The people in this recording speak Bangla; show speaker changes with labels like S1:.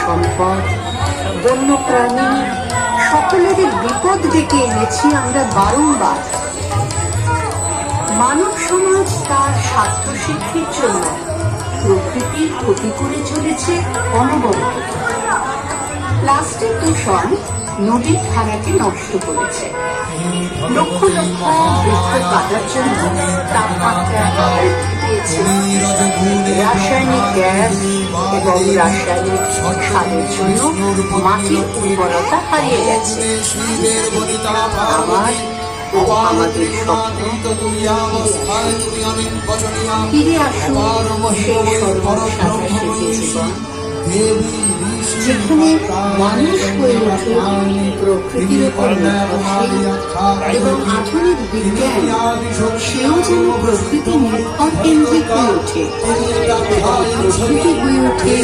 S1: সম্পদ, বন্যপ্রাণী সকলেরই বিপদ ডেকে এনেছি আমরা বারংবার। মানব সমাজ তার স্বার্থ সিদ্ধির জন্য প্রকৃতির ক্ষতি করে চলেছে অনবরত। প্লাস্টিক দূষণ নদীর ধারাকে নষ্ট করেছে। লক্ষ লক্ষ বৃক্ষ কাটার জন্য তাপমাত্রা বৃদ্ধি পেয়েছে। রাসায়নিক গ্যাস এবং রাসায়নিক সারের জন্য মাটির উর্বরতা হারিয়ে গেছে। আবার আমাদের স্বপ্ন ফিরে আসুন সেই সর্বসাধারণ জীবন, যেখানে মানুষ হয়ে ওঠে প্রকৃতির উপর নির্ভরশীল এবং আধুনিক বিজ্ঞান সেও যেন প্রকৃতি নির্ভর কেন্দ্রিক হয়ে ওঠে। প্রকৃতি হয়ে ওঠে